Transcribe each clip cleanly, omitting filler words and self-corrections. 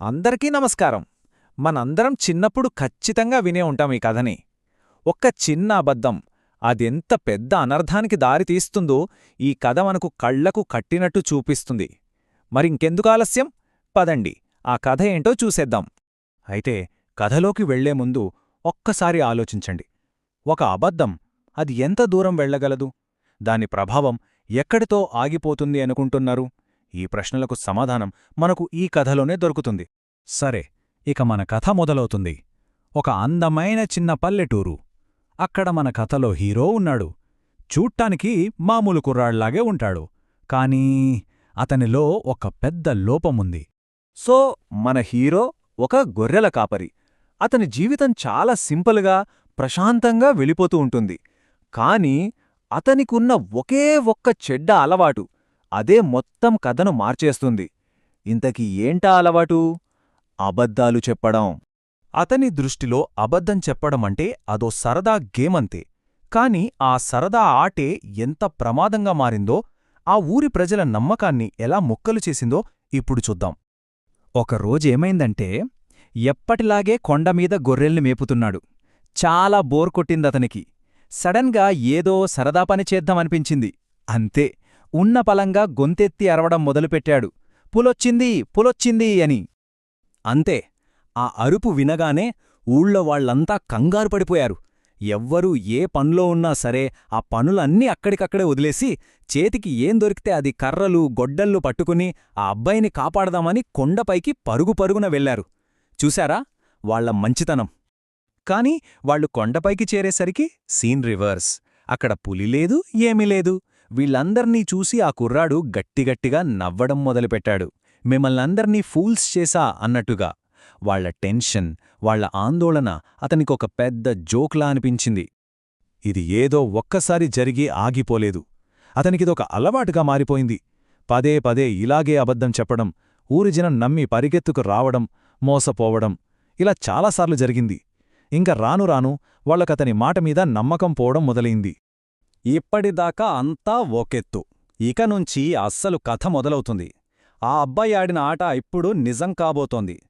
అందరికీ నమస్కారం. మనందరం చిన్నప్పుడు ఖచ్చితంగా వినే ఉంటాం ఈ కథని. ఒక్క చిన్న అబద్ధం అదెంత పెద్ద అనర్థానికి దారితీస్తుందో ఈ కథ మనకు కళ్లకు కట్టినట్టు చూపిస్తుంది. మరింకెందుకు ఆలస్యం? పదండి ఆ కథ ఏంటో చూసేద్దాం. అయితే కథలోకి వెళ్లే ముందు ఒక్కసారి ఆలోచించండి. ఒక అబద్ధం అది ఎంత దూరం వెళ్ళగలదు? దాని ప్రభావం ఎక్కడితో ఆగిపోతుంది అనుకుంటున్నారు? ఈ ప్రశ్నలకు సమాధానం మనకు ఈ కథలోనే దొరుకుతుంది. సరే, ఇక మన కథ మొదలవుతుంది. ఒక అందమైన చిన్న పల్లెటూరు. అక్కడ మన కథలో హీరో ఉన్నాడు. చూట్టానికి మామూలు కుర్రాళ్లాగే ఉంటాడు. కానీ అతనిలో ఒక పెద్ద లోపముంది. సో మన హీరో ఒక గొర్రెల కాపరి. అతని జీవితం చాలా సింపుల్గా, ప్రశాంతంగా వెళ్ళిపోతూ ఉంటుంది. కాని అతనికున్న ఒకే ఒక్క చెడ్డ అలవాటు అదే మొత్తం కథను మార్చేస్తుంది. ఇంతకీ ఏంటా అలవాటు? అబద్ధాలు చెప్పడం. అతని దృష్టిలో అబద్ధం చెప్పడమంటే అదో సరదా గేమంతే. కాని ఆ సరదా ఆటే ఎంత ప్రమాదంగా మారిందో, ఆ ఊరి ప్రజల నమ్మకాన్ని ఎలా ముక్కలు చేసిందో ఇప్పుడు చూద్దాం. ఒకరోజేమైందంటే, ఎప్పటిలాగే కొండమీద గొర్రెల్ని మేపుతున్నాడు. చాలా బోర్ కొట్టిందతనికి. సడన్గా ఏదో సరదా పని చేద్దామనిపించింది. అంతే, ఉన్న పలంగా గొంతెత్తి అరవడం మొదలుపెట్టాడు. పులొచ్చింది, పులొచ్చింది అని. అంతే, ఆ అరుపు వినగానే ఊళ్ళో వాళ్లంతా కంగారుపడిపోయారు. ఎవ్వరూ ఏ పనిలో ఉన్నా సరే ఆ పనులన్నీ అక్కడికక్కడే వదిలేసి చేతికి ఏం దొరికితే అది కర్రలు, గొడ్డళ్ళు పట్టుకుని ఆ అబ్బాయిని కాపాడదామని కొండపైకి పరుగుపరుగున వెళ్లారు. చూశారా వాళ్ల మంచితనం? కాని వాళ్లు కొండపైకి చేరేసరికి సీన్ రివర్స్. అక్కడ పులి లేదు, ఏమీ లేదు. వీళ్లందర్నీ చూసి ఆ కుర్రాడు గట్టిగట్టిగా నవ్వడం మొదలుపెట్టాడు. మిమ్మల్నందర్నీ ఫూల్స్ చేశా అన్నట్టుగా. వాళ్ల టెన్షన్, వాళ్ల ఆందోళన అతనికొక పెద్ద జోక్లా అనిపించింది. ఇది ఏదో ఒక్కసారి జరిగి ఆగిపోలేదు. అతనికిదొక అలవాటుగా మారిపోయింది. పదే పదే ఇలాగే అబద్ధం చెప్పడం, ఊరి జనం నమ్మి పరిగెత్తుకు రావడం, మోసపోవడం, ఇలా చాలాసార్లు జరిగింది. ఇంక రాను రాను వాళ్లకతని మాటమీద నమ్మకం పోవడం మొదలైంది. ఇప్పటిదాకా అంతా ఓకెత్తు. ఇకనుంచి అస్సలు కథ మొదలవుతుంది. ఆ అబ్బాయి ఆడిన ఆట ఇప్పుడు నిజం కాబోతోంది.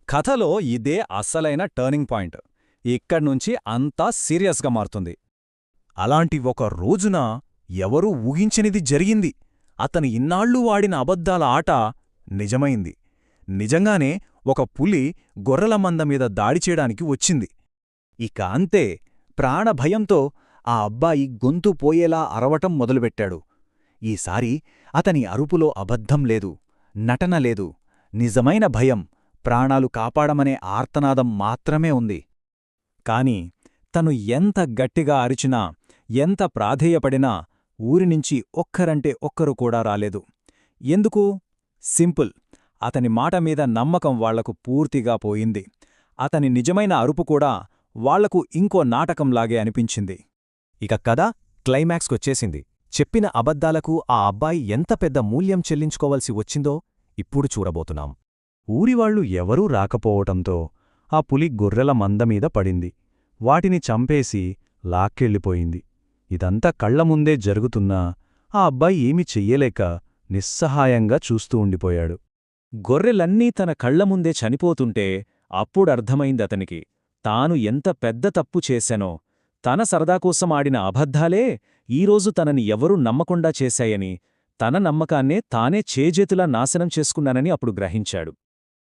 కథలో ఇదే అస్సలైన టర్నింగ్ పాయింట్. ఇక్కడ్నుంచి అంతా సీరియస్గా మారుతుంది. అలాంటి ఒక రోజున ఎవరూ ఊహించనిది జరిగింది. అతను ఇన్నాళ్లూ వాడిన అబద్ధాల ఆట నిజమైంది. నిజంగానే ఒక పులి గొర్రెల మందమీద దాడి చేయడానికి వచ్చింది. ఇక అంతే, ప్రాణభయంతో ఆ అబ్బాయి గొంతు పోయేలా అరవటం మొదలుపెట్టాడు. ఈసారి అతని అరుపులో అబద్ధం లేదు, నటన లేదు, నిజమైన భయం, ప్రాణాలు కాపాడమనే ఆర్తనాదం మాత్రమే ఉంది. కాని తను ఎంత గట్టిగా అరిచినా, ఎంత ప్రాధేయపడినా ఊరినుంచి ఒక్కరంటే ఒక్కరు కూడా రాలేదు. ఎందుకు? సింపుల్, అతని మాటమీద నమ్మకం వాళ్లకు పూర్తిగా పోయింది. అతని నిజమైన అరుపు కూడా వాళ్లకు ఇంకో నాటకంలాగే అనిపించింది. ఇక కథ క్లైమాక్స్కొచ్చేసింది. చెప్పిన అబద్ధాలకు ఆ అబ్బాయి ఎంత పెద్ద మూల్యం చెల్లించుకోవలసి వచ్చిందో ఇప్పుడు చూడబోతున్నాం. ఊరివాళ్లు ఎవరూ రాకపోవటంతో ఆ పులి గొర్రెల మందమీద పడింది. వాటిని చంపేసి లాక్కెళ్ళిపోయింది. ఇదంతా కళ్లముందే జరుగుతున్నా ఆ అబ్బాయి ఏమీ చెయ్యలేక నిస్సహాయంగా చూస్తూ ఉండిపోయాడు. గొర్రెలన్నీ తన కళ్లముందే చనిపోతుంటే అప్పుడర్థమైందతనికి, తాను ఎంత పెద్ద తప్పు చేశానో. తన సరదాకోసం ఆడిన అబద్ధాలే ఈరోజు తనని ఎవరూ నమ్మకుండా చేశాయని, తన నమ్మకాన్నే తానే చేజేతులా నాశనం చేసుకున్నానని అప్పుడు గ్రహించాడు.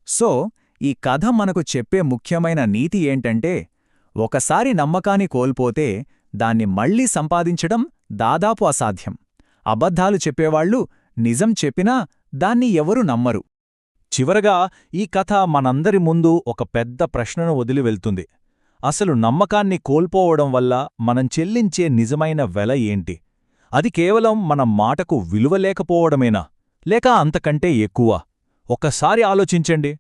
సో ఈ కథ మనకు చెప్పే ముఖ్యమైన నీతి ఏంటంటే, ఒకసారి నమ్మకాన్ని కోల్పోతే దాన్ని మళ్లీ సంపాదించడం దాదాపు అసాధ్యం. అబద్ధాలు చెప్పేవాళ్లు నిజం చెప్పినా దాన్ని ఎవరూ నమ్మరు. చివరగా ఈ కథ మనందరి ముందు ఒక పెద్ద ప్రశ్నను వదిలి వెళ్తుంది. అసలు నమ్మకాన్ని కోల్పోవడం వల్ల మనం చెల్లించే నిజమైన వెల ఏంటి? అది కేవలం మన మాటకు విలువ లేకపోవడమేనా, లేక అంతకంటే ఎక్కువ? ఒక్కసారి ఆలోచించండి.